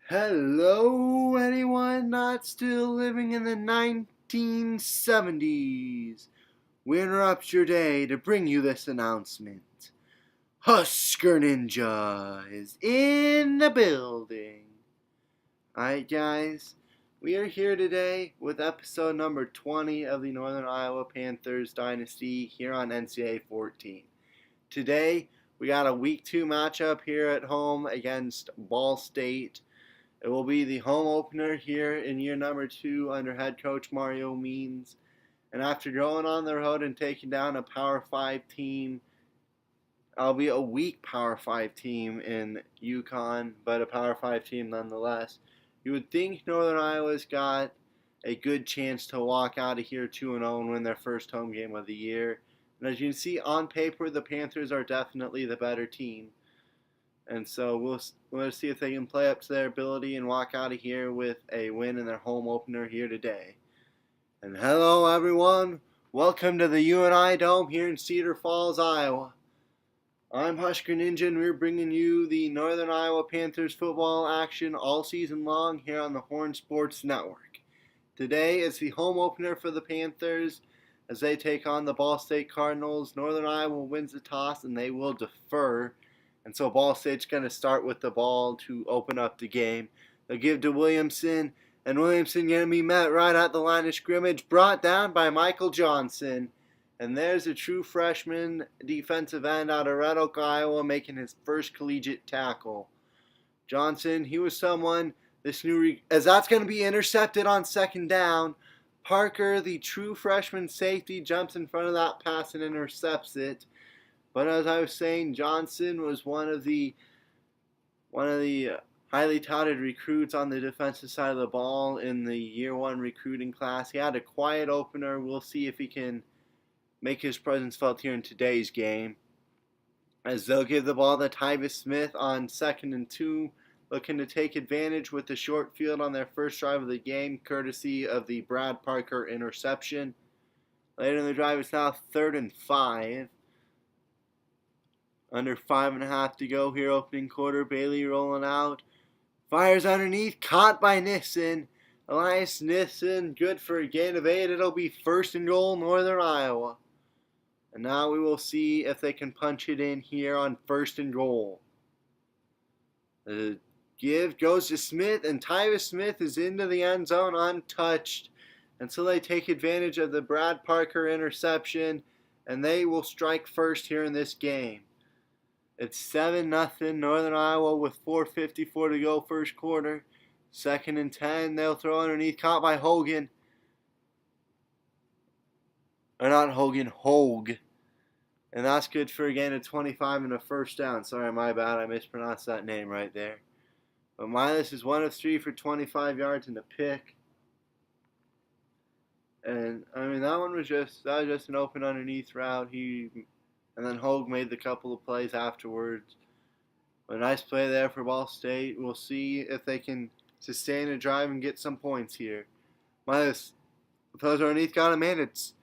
Hello, anyone not still living in the 1970s? We interrupt your day to bring you this announcement. Husker Ninja is in the building. Alright, guys, we are here today with episode number 20 of the Northern Iowa Panthers Dynasty here on NCAA 14. Today, we got a week 2 matchup here at home against Ball State. It will be the home opener here in year number 2 under head coach Mario Means. And after going on the road and taking down a Power 5 team, albeit a weak Power 5 team in UConn, but a Power 5 team nonetheless, you would think Northern Iowa's got a good chance to walk out of here 2-0 and win their first home game of the year. And as you can see on paper, the Panthers are definitely the better team. And so we'll see if they can play up to their ability and walk out of here with a win in their home opener here today. And hello, everyone. Welcome to the UNI Dome here in Cedar Falls, Iowa. I'm Husker Ninja, and we're bringing you the Northern Iowa Panthers football action all season long here on the Horn Sports Network. Today is the home opener for the Panthers as they take on the Ball State Cardinals. Northern Iowa wins the toss, and they will defer. And so Ball State's going to start with the ball to open up the game. They'll give to Williamson, and Williamson going to be met right at the line of scrimmage, brought down by Michael Johnson. And there's a true freshman defensive end out of Red Oak, Iowa, making his first collegiate tackle. Johnson, he was someone, as that's going to be intercepted on second down. Parker, the true freshman safety, jumps in front of that pass and intercepts it. But as I was saying, Johnson was one of the highly touted recruits on the defensive side of the ball in the year 1 recruiting class. He had a quiet opener. We'll see if he can make his presence felt here in today's game. As they'll give the ball to Tyvis Smith on 2nd and 2, looking to take advantage with the short field on their first drive of the game, courtesy of the Brad Parker interception. Later in the drive, it's now 3rd and 5. Under 5.5 to go here, opening quarter. Bailey rolling out. Fires underneath. Caught by Nissen. Elias Nissen, good for a gain of 8. It'll be 1st and goal, Northern Iowa. And now we will see if they can punch it in here on 1st and goal. The give goes to Smith, and Tyvis Smith is into the end zone untouched. And so they take advantage of the Brad Parker interception, and they will strike first here in this game. It's 7-0 Northern Iowa with 4:54 to go first quarter. 2nd and 10. They'll throw underneath. Caught by Hogan. Or not Hogan, Hogue. And that's good for a gain of 25 and a first down. Sorry, my bad. I mispronounced that name right there. But Miles is 1 of 3 for 25 yards and a pick. And, I mean, that was just an open underneath route. And then Hogue made the couple of plays afterwards. A nice play there for Ball State. We'll see if they can sustain a drive and get some points here. Miles throws underneath, got him in. It's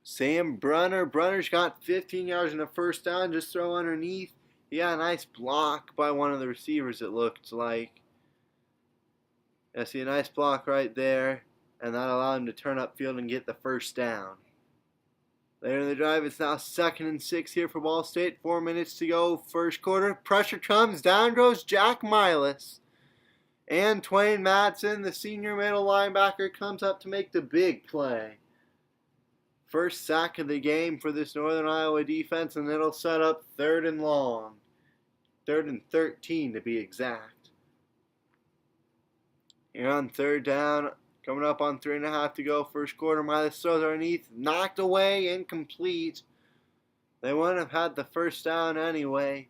Sam Brunner. Brunner's got 15 yards and a first down. Just throw underneath. He got a nice block by one of the receivers, it looked like. I see a nice block right there. And that allowed him to turn upfield and get the first down. Later in the drive, it's now 2nd and 6 here for Ball State. 4 minutes to go, first quarter. Pressure comes, down goes Jack Miles. And Twain Madsen, the senior middle linebacker, comes up to make the big play. First sack of the game for this Northern Iowa defense, and it'll set up 3rd and long. 3rd and 13 to be exact. Here on 3rd down. Coming up on 3.5 to go, first quarter. Miles throws underneath, knocked away, incomplete. They wouldn't have had the first down anyway,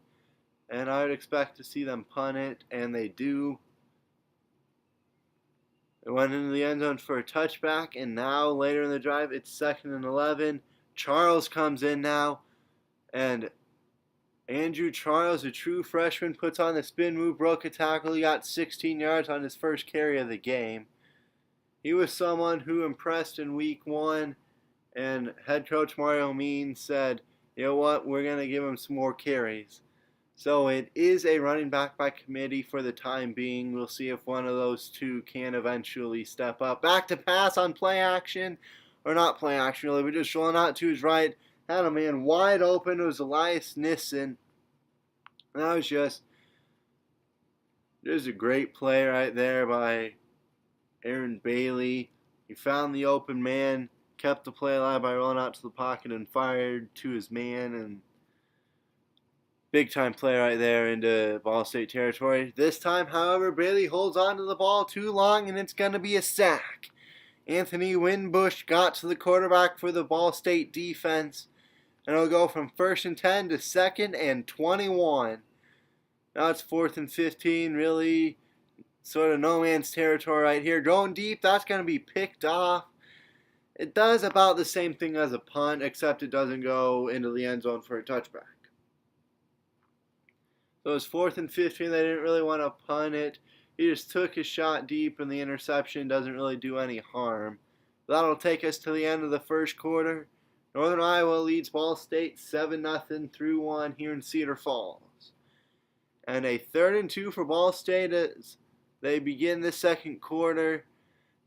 and I would expect to see them punt it, and they do. They went into the end zone for a touchback, and now later in the drive, it's 2nd and 11. Charles comes in now, and Andrew Charles, a true freshman, puts on the spin move, broke a tackle. He got 16 yards on his first carry of the game. He was someone who impressed in week 1, and head coach Mario Means said, you know what, we're going to give him some more carries. So it is a running back by committee for the time being. We'll see if one of those two can eventually step up. Back to pass on play action. Or not play action, really. We're just rolling out to his right. Had a man wide open. It was Elias Nissen. And that was just a great play right there by Aaron Bailey. He found the open man, kept the play alive by rolling out to the pocket and fired to his man. And big time play right there into Ball State territory. This time, however, Bailey holds on to the ball too long and it's going to be a sack. Anthony Winbush got to the quarterback for the Ball State defense. And it'll go from 1st and 10 to 2nd and 21. Now it's 4th and 15, really sort of no man's territory right here. Going deep, that's going to be picked off. It does about the same thing as a punt, except it doesn't go into the end zone for a touchback. So it's 4th and 15. They didn't really want to punt it. He just took his shot deep, and the interception doesn't really do any harm. That'll take us to the end of the first quarter. Northern Iowa leads Ball State 7-0 through 1 here in Cedar Falls. And a 3rd and 2 for Ball State as they begin the second quarter.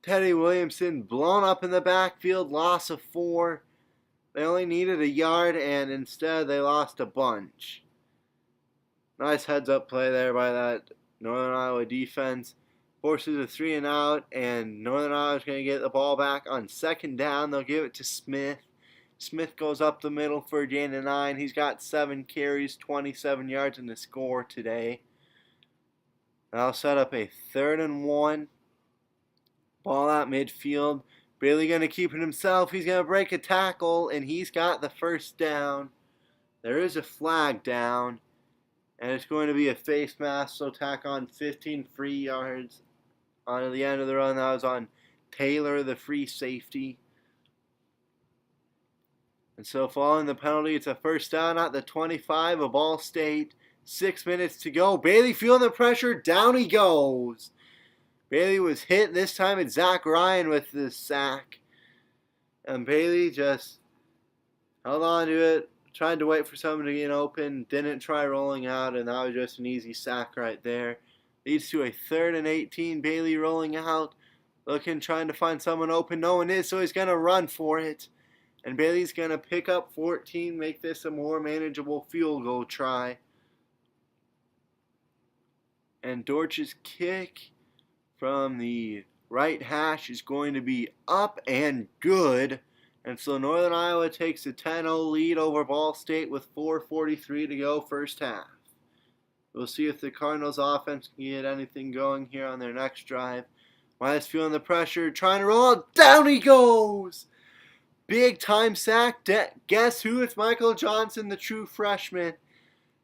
Teddy Williamson blown up in the backfield, loss of 4. They only needed a yard, and instead they lost a bunch. Nice heads-up play there by that Northern Iowa defense. Forces a 3 and out, and Northern Iowa is going to get the ball back on 2nd down. They'll give it to Smith. Smith goes up the middle for a gain of 9. He's got 7 carries, 27 yards in the score today. That'll set up a 3rd and 1. Ball out midfield. Bailey going to keep it himself. He's going to break a tackle, and he's got the 1st down. There is a flag down, and it's going to be a face mask, so tack on 15 free yards on the end of the run. That was on Taylor, the free safety. And so following the penalty, it's a 1st down at the 25 of Ball State. 6 minutes to go. Bailey feeling the pressure. Down he goes. Bailey was hit. This time it's Zach Ryan with the sack. And Bailey just held on to it. Tried to wait for someone to get open. Didn't try rolling out. And that was just an easy sack right there. Leads to a 3rd and 18. Bailey rolling out. Looking, trying to find someone open. No one is, so he's going to run for it. And Bailey's going to pick up 14, make this a more manageable field goal try. And Dortch's kick from the right hash is going to be up and good. And so Northern Iowa takes a 10-0 lead over Ball State with 4:43 to go first half. We'll see if the Cardinals offense can get anything going here on their next drive. Miles feeling the pressure, trying to roll out. Down he goes! Big time sack. Guess who? It's Michael Johnson, the true freshman.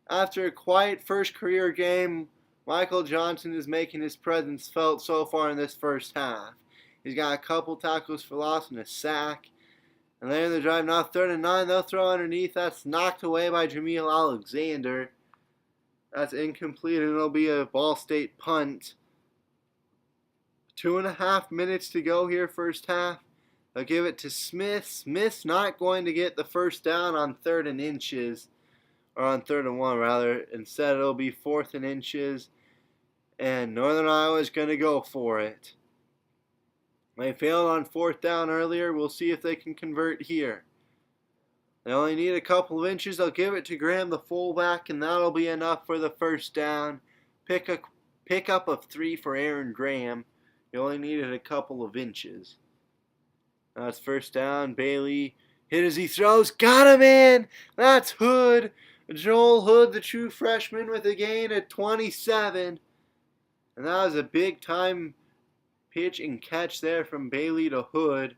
After a quiet first career game, Michael Johnson is making his presence felt so far in this first half. He's got a couple tackles for loss and a sack. And later in the drive, now 3rd and 9, they'll throw underneath. That's knocked away by Jameel Alexander. That's incomplete, and it'll be a Ball State punt. 2.5 minutes to go here, first half. They'll give it to Smith. Smith's not going to get the 1st down on 3rd and inches. Or on 3rd and 1, rather. Instead, it'll be 4th and inches. And Northern Iowa is going to go for it. They failed on 4th down earlier. We'll see if they can convert here. They only need a couple of inches. They'll give it to Graham, the fullback, and that'll be enough for the 1st down. Pick up of 3 for Aaron Graham. He only needed a couple of inches. Now it's 1st down. Bailey hit as he throws. Got him in! That's Hood. Joel Hood, the true freshman, with a gain at 27. And that was a big time pitch and catch there from Bailey to Hood.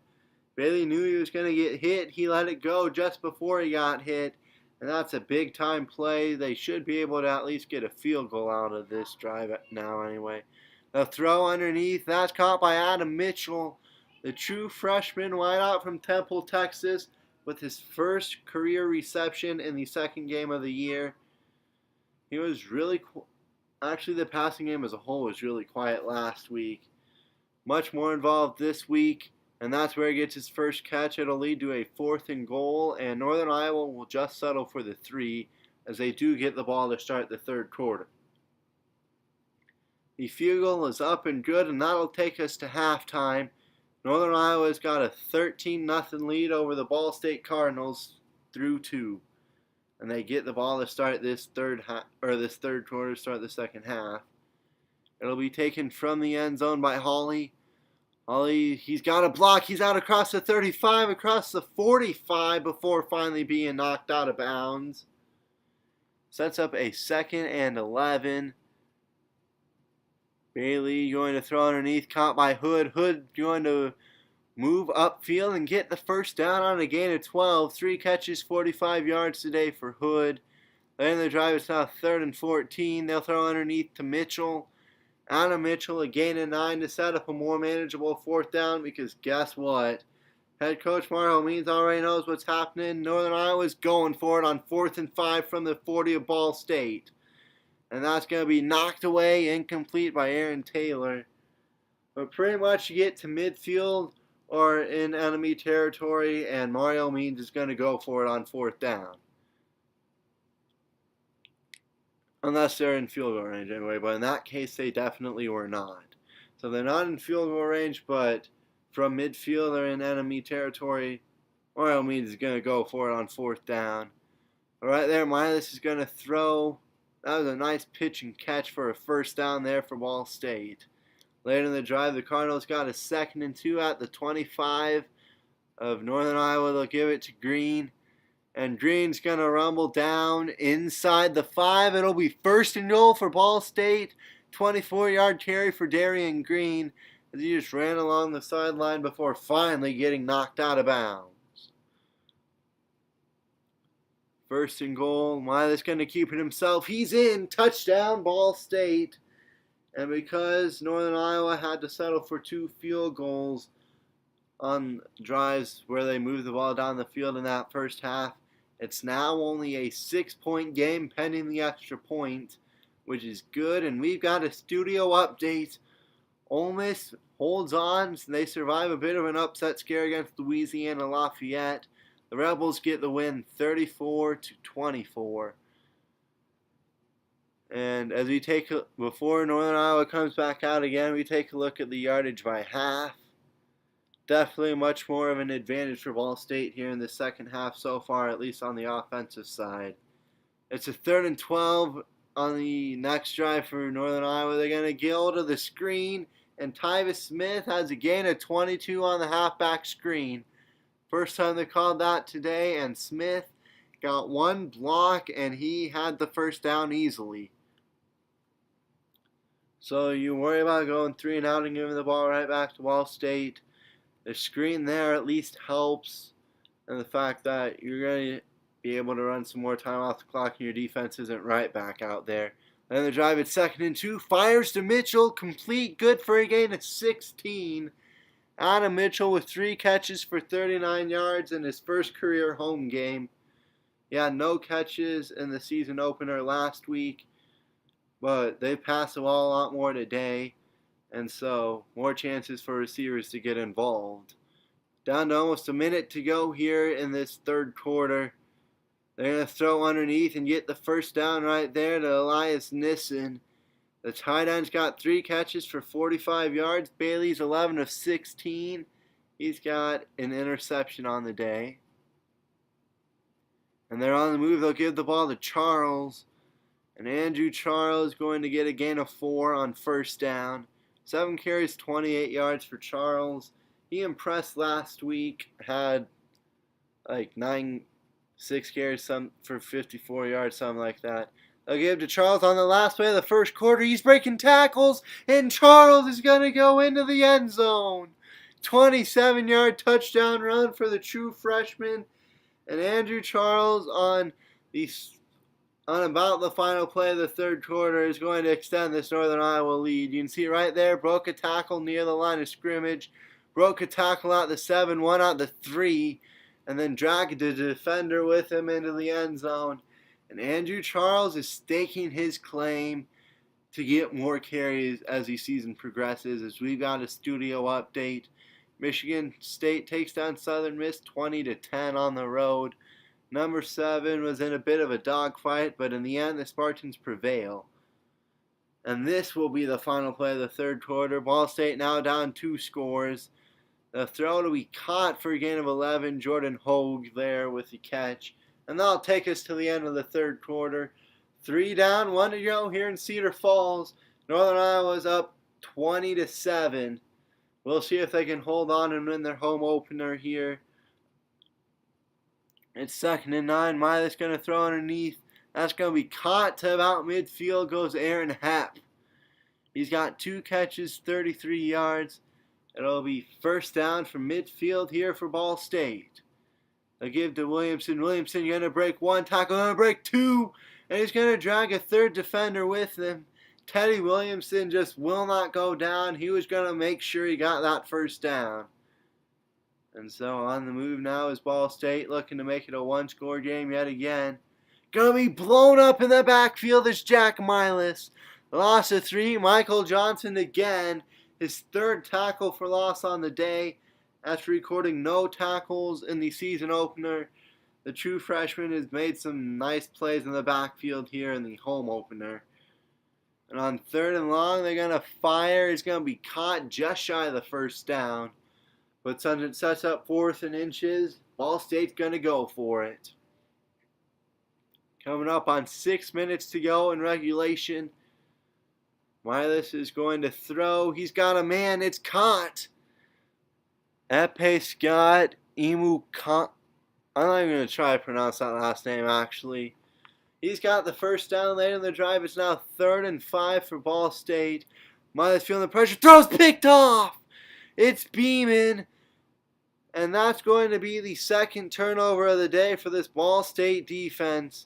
Bailey knew he was going to get hit. He let it go just before he got hit. And that's a big time play. They should be able to at least get a field goal out of this drive now anyway. The throw underneath. That's caught by Adam Mitchell, the true freshman wideout from Temple, Texas, with his 1st career reception in the 2nd game of the year. He was really actually, the passing game as a whole was really quiet last week. Much more involved this week, and that's where he gets his 1st catch. It'll lead to a 4th and goal, and Northern Iowa will just settle for the 3. as they do get the ball to start the third quarter. The field goal is up and good, and that'll take us to halftime. Northern Iowa's got a 13-0 lead over the Ball State Cardinals through 2. And they get the ball to start this third quarter, start the second half. It'll be taken from the end zone by Hawley. Hawley, he's got a block. He's out across the 35, across the 45 before finally being knocked out of bounds. Sets up a 2nd and 11. Bailey going to throw underneath, caught by Hood. Hood going to move upfield and get the first down on a gain of 12. 3 catches, 45 yards today for Hood. Later in the drive, it's now 3rd and 14. They'll throw underneath to Mitchell. Adam Mitchell, a gain of 9 to set up a more manageable 4th down, because guess what? Head coach Mario Means already knows what's happening. Northern Iowa's going for it on 4th and 5 from the 40 of Ball State. And that's going to be knocked away, incomplete by Aaron Taylor. But pretty much you get to midfield or in enemy territory, and Mario Means is going to go for it on 4th down. Unless they're in field goal range anyway, but in that case they definitely were not. So they're not in field goal range, but from midfield or in enemy territory, Mario Means is going to go for it on 4th down. Right there, Milas is going to throw. That was a nice pitch and catch for a 1st down there for Ball State. Later in the drive, the Cardinals got a 2nd and 2 at the 25 of Northern Iowa. They'll give it to Green. And Green's going to rumble down inside the 5. It'll be 1st and goal for Ball State. 24-yard carry for Darian Green, as he just ran along the sideline before finally getting knocked out of bounds. 1st and goal. Milas going to keep it himself. He's in. Touchdown, Ball State. And because Northern Iowa had to settle for 2 field goals on drives where they moved the ball down the field in that first half, it's now only a 6-point game pending the extra point, which is good. And we've got a studio update. Ole Miss holds on. So they survive a bit of an upset scare against Louisiana Lafayette. The Rebels get the win 34-24. And as we before Northern Iowa comes back out again, we take a look at the yardage by half. Definitely much more of an advantage for Ball State here in the second half so far, at least on the offensive side. It's a 3rd and 12 on the next drive for Northern Iowa. They're going to go to the screen, and Tyvis Smith has a gain of 22 on the halfback screen. First time they called that today, and Smith got 1 block, and he had the 1st down easily. So you worry about going 3 and out and giving the ball right back to Ball State. The screen there at least helps, and the fact that you're going to be able to run some more time off the clock and your defense isn't right back out there. Then the drive at 2nd and 2, fires to Mitchell, complete, good for a gain of 16. Adam Mitchell with 3 catches for 39 yards in his first career home game. He had no catches in the season opener last week, but they passed the ball a lot more today, and so more chances for receivers to get involved. Down to almost a minute to go here in this third quarter. They're going to throw underneath and get the 1st down right there to Elias Nissen. The tight end's got 3 catches for 45 yards. Bailey's 11 of 16. He's got an interception on the day. And they're on the move. They'll give the ball to Charles. And Andrew Charles going to get a gain of 4 on 1st down. 7 carries, 28 yards for Charles. He impressed last week. Had like 6 carries for 54 yards, something like that. They'll give to Charles on the last play of the first quarter. He's breaking tackles, and Charles is going to go into the end zone. 27-yard touchdown run for the true freshman. And Andrew Charles on about the final play of the third quarter is going to extend this Northern Iowa lead. You can see right there, broke a tackle near the line of scrimmage, broke a tackle at the 7, one at the 3, and then dragged the defender with him into the end zone. And Andrew Charles is staking his claim to get more carries as the season progresses, as we've got a studio update. Michigan State takes down Southern Miss 20-10 on the road. Number 7 was in a bit of a dogfight, but in the end the Spartans prevail. And this will be the final play of the third quarter. Ball State now down 2 scores. The throw to be caught for a gain of 11. Jordan Hogue there with the catch. And that'll take us to the end of the third quarter. 3 down, 1 to go here in Cedar Falls. Northern Iowa's up 20-7. We'll see if they can hold on and win their home opener here. It's 2nd and 9. Miley's going to throw underneath. That's going to be caught to about midfield. Goes Aaron Happ. He's got 2 catches, 33 yards. It'll be first down from midfield here for Ball State. They'll give to Williamson. Williamson going to break 1 tackle, going to break 2. And he's going to drag a 3rd defender with him. Teddy Williamson just will not go down. He was going to make sure he got that first down. And so on the move now is Ball State, looking to make it a 1-score game yet again. Going to be blown up in the backfield is Jack Milas. Loss of 3. Michael Johnson again. His 3rd tackle for loss on the day. After recording no tackles in the season opener, the true freshman has made some nice plays in the backfield here in the home opener. And on 3rd and long, they're going to fire. He's going to be caught just shy of the first down. But since it sets up 4th and inches, Ball State's going to go for it. Coming up on 6 minutes to go in regulation. Milas is going to throw. He's got a man. It's caught. Epe Scott Emu Khan. I'm not even going to try to pronounce that last name, actually. He's got the first down later in the drive. It's now 3rd and 5 for Ball State. Milas feeling the pressure. Throws picked off. It's Beeman. And that's going to be the 2nd turnover of the day for this Ball State defense.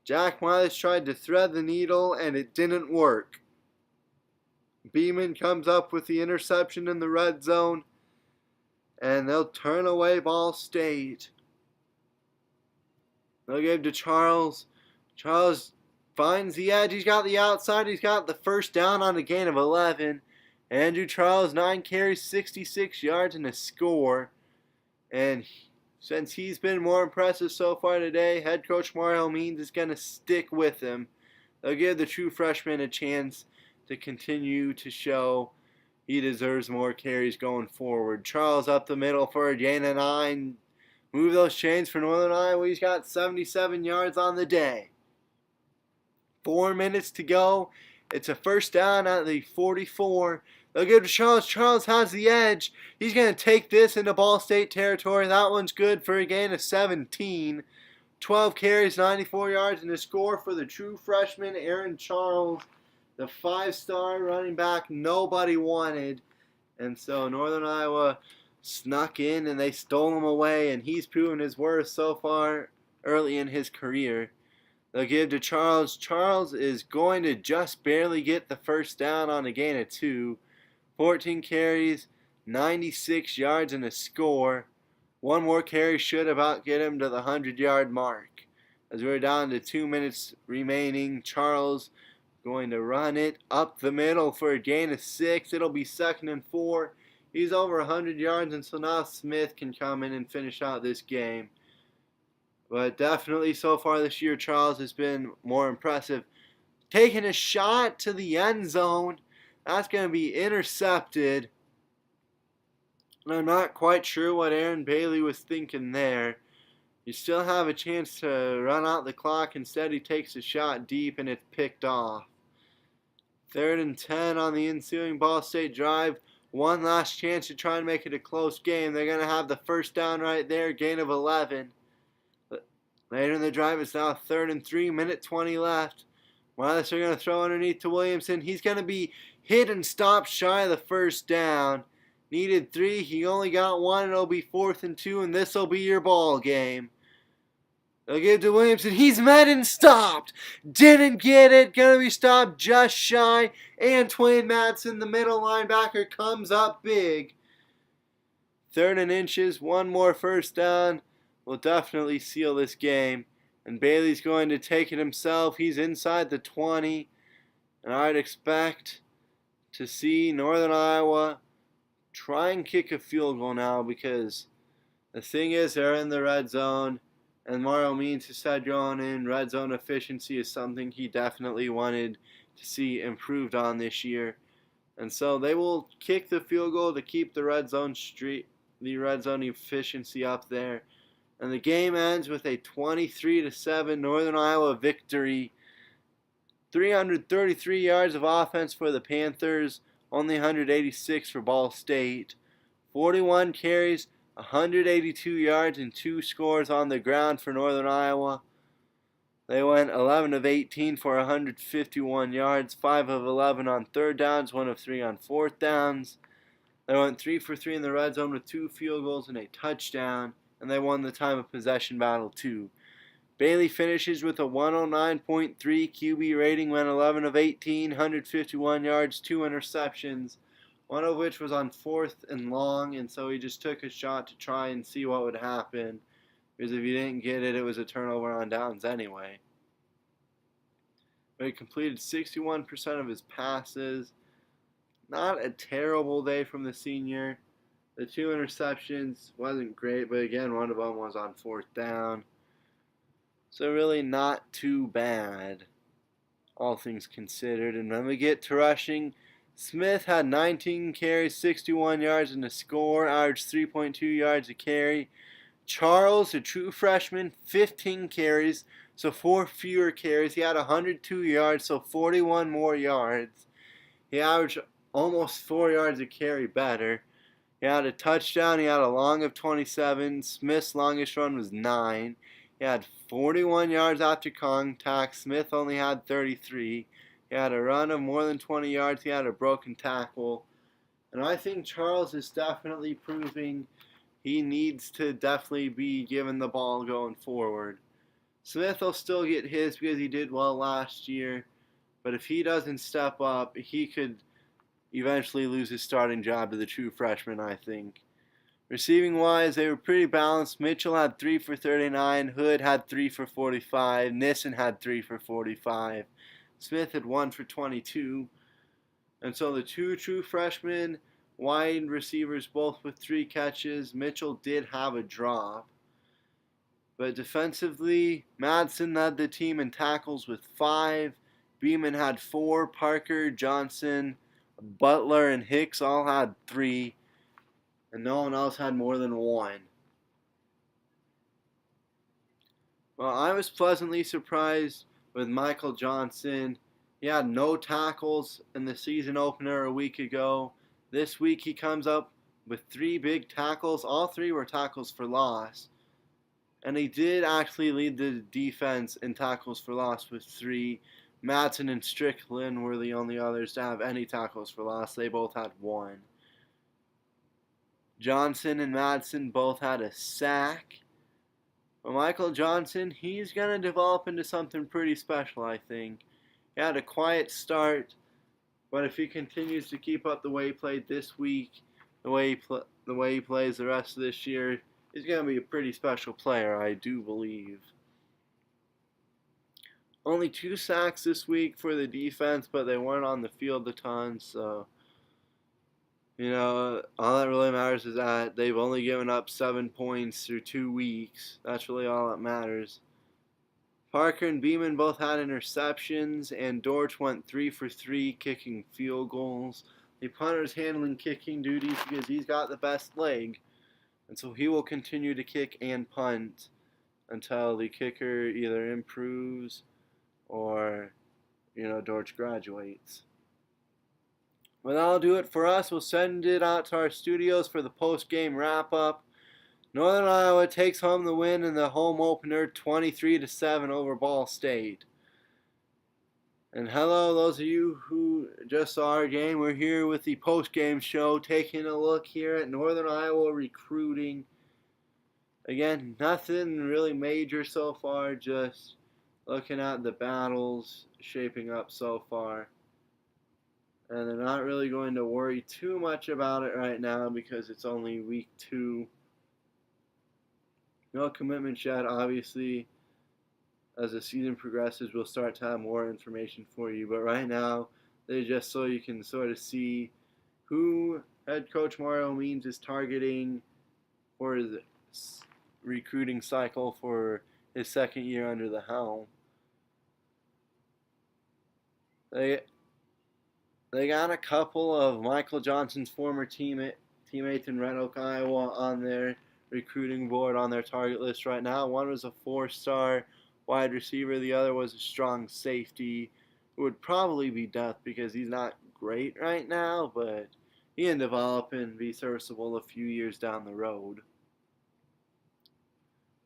Jack Milas tried to thread the needle, and it didn't work. Beeman comes up with the interception in the red zone. And they'll turn away Ball State. They'll give to Charles. Charles finds the edge. He's got the outside. He's got the first down on a gain of 11. Andrew Charles, 9 carries, 66 yards, and a score. And since he's been more impressive so far today, head coach Mario Means is going to stick with him. They'll give the true freshman a chance to continue to show he deserves more carries going forward. Charles up the middle for a gain of 9. Move those chains for Northern Iowa. He's got 77 yards on the day. 4 minutes to go. It's a first down at the 44. They'll give to Charles. Charles has the edge. He's going to take this into Ball State territory. That one's good for a gain of 17. 12 carries, 94 yards, and a score for the true freshman, Aaron Charles. The 5-star running back nobody wanted. And so Northern Iowa snuck in and they stole him away. And he's proven his worth so far early in his career. They'll give to Charles. Charles is going to just barely get the first down on a gain of 2. 14 carries, 96 yards, and a score. One more carry should about get him to the 100-yard mark. As we're down to 2 minutes remaining, Charles going to run it up the middle for a gain of 6. It'll be 2nd and 4. He's over 100 yards, and so now Smith can come in and finish out this game. But definitely so far this year, Charles has been more impressive. Taking a shot to the end zone. That's going to be intercepted. And I'm not quite sure what Aaron Bailey was thinking there. You still have a chance to run out the clock. Instead, he takes a shot deep, and it's picked off. 3rd and 10 on the ensuing Ball State drive. One last chance to try and make it a close game. They're going to have the first down right there, gain of 11. Later in the drive, it's now 3rd and 3, minute 20 left. Milas are going to throw underneath to Williamson. He's going to be hit and stopped shy of the first down. Needed 3. He only got 1. It'll be 4th and 2, and this will be your ball game. They'll give to Williamson. He's met and stopped. Didn't get it. Going to be stopped just shy. Antwain Madsen, the middle linebacker, comes up big. 3rd and inches. One more first down will definitely seal this game. And Bailey's going to take it himself. He's inside the 20. And I'd expect to see Northern Iowa try and kick a field goal now, because the thing is they're in the red zone And Mario Means has said going in, red zone efficiency is something he definitely wanted to see improved on this year. And so they will kick the field goal to keep the red zone efficiency up there. And the game ends with a 23-7 Northern Iowa victory. 333 yards of offense for the Panthers, only 186 for Ball State. 41 carries, 182 yards, and 2 scores on the ground for Northern Iowa. They went 11 of 18 for 151 yards, 5 of 11 on third downs, 1 of 3 on fourth downs. They went 3 for 3 in the red zone with 2 field goals and a touchdown, and they won the time of possession battle too. Bailey finishes with a 109.3 QB rating, went 11 of 18, 151 yards, 2 interceptions, one of which was on 4th and long, and so he just took a shot to try and see what would happen. Because if he didn't get it, it was a turnover on downs anyway. But he completed 61% of his passes. Not a terrible day from the senior. The 2 interceptions wasn't great, but again, one of them was on 4th down. So really not too bad, all things considered. And when we get to rushing, Smith had 19 carries, 61 yards, and a score, averaged 3.2 yards a carry. Charles, a true freshman, 15 carries, so 4 fewer carries. He had 102 yards, so 41 more yards. He averaged almost 4 yards a carry better. He had a touchdown. He had a long of 27. Smith's longest run was 9. He had 41 yards after contact. Smith only had 33. He had a run of more than 20 yards. He had a broken tackle. And I think Charles is definitely proving he needs to definitely be given the ball going forward. Smith will still get his because he did well last year. But if he doesn't step up, he could eventually lose his starting job to the true freshman, I think. Receiving-wise, they were pretty balanced. Mitchell had 3 for 39. Hood had 3 for 45. Nissen had 3 for 45. Smith had 1 for 22. And so the 2 true freshmen, wide receivers, both with 3 catches. Mitchell did have a drop. But defensively, Madsen led the team in tackles with 5. Beeman had 4. Parker, Johnson, Butler, and Hicks all had 3. And no one else had more than 1. Well, I was pleasantly surprised with Michael Johnson. He had no tackles in the season opener a week ago. This week he comes up with 3 big tackles. All 3 were tackles for loss. And he did actually lead the defense in tackles for loss with 3. Madsen and Strickland were the only others to have any tackles for loss. They both had 1. Johnson and Madsen both had a sack. But Michael Johnson, he's going to develop into something pretty special, I think. He had a quiet start, but if he continues to keep up the way he played this week, the way he plays the rest of this year, he's going to be a pretty special player, I do believe. Only 2 sacks this week for the defense, but they weren't on the field a ton, so all that really matters is that they've only given up 7 points through 2 weeks. That's really all that matters. Parker and Beeman both had interceptions, and Dortch went 3 for 3 kicking field goals. The punter's handling kicking duties because he's got the best leg, and so he will continue to kick and punt until the kicker either improves or, Dortch graduates. Well, that'll do it for us. We'll send it out to our studios for the post-game wrap-up. Northern Iowa takes home the win in the home opener 23-7 over Ball State. And hello, those of you who just saw our game. We're here with the post-game show, taking a look here at Northern Iowa recruiting. Again, nothing really major so far, just looking at the battles shaping up so far. And they're not really going to worry too much about it right now because it's only week 2. No commitments yet. Obviously, as the season progresses, we'll start to have more information for you. But right now, they're just so you can sort of see who head coach Mario Means is targeting for his recruiting cycle for his second year under the helm. They got a couple of Michael Johnson's former teammates in Red Oak, Iowa on their recruiting board, on their target list right now. One was a 4-star wide receiver. The other was a strong safety who would probably be depth because he's not great right now, but he can develop and be serviceable a few years down the road.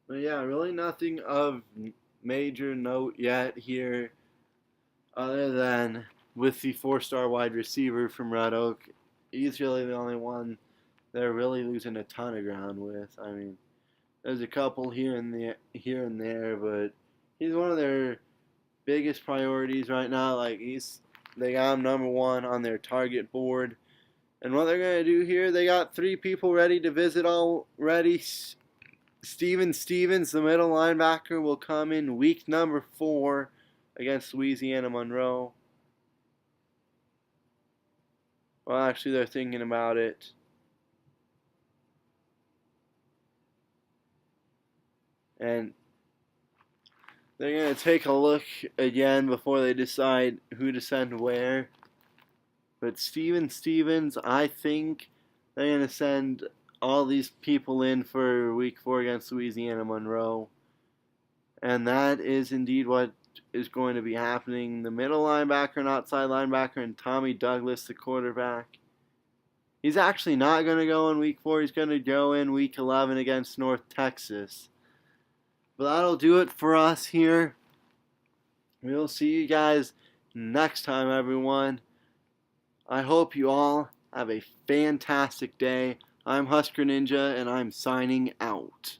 But yeah, really nothing of major note yet here other than with the 4-star wide receiver from Red Oak. He's really the only one they're really losing a ton of ground with. I mean, there's a couple here and there, but he's one of their biggest priorities right now. Like, they got him number 1 on their target board. And what they're gonna do here, they got 3 people ready to visit already. Steven Stevens, the middle linebacker, will come in week number 4 against Louisiana Monroe. Well, actually, they're thinking about it. And they're going to take a look again before they decide who to send where. But Steven Stevens, I think they're going to send all these people in for week 4 against Louisiana Monroe. And that is indeed what is going to be happening. The middle linebacker and outside linebacker, and Tommy Douglas, the quarterback. He's actually not going to go in week 4. He's going to go in week 11 against North Texas. But that'll do it for us here. We'll see you guys next time, everyone. I hope you all have a fantastic day. I'm Husker Ninja, and I'm signing out.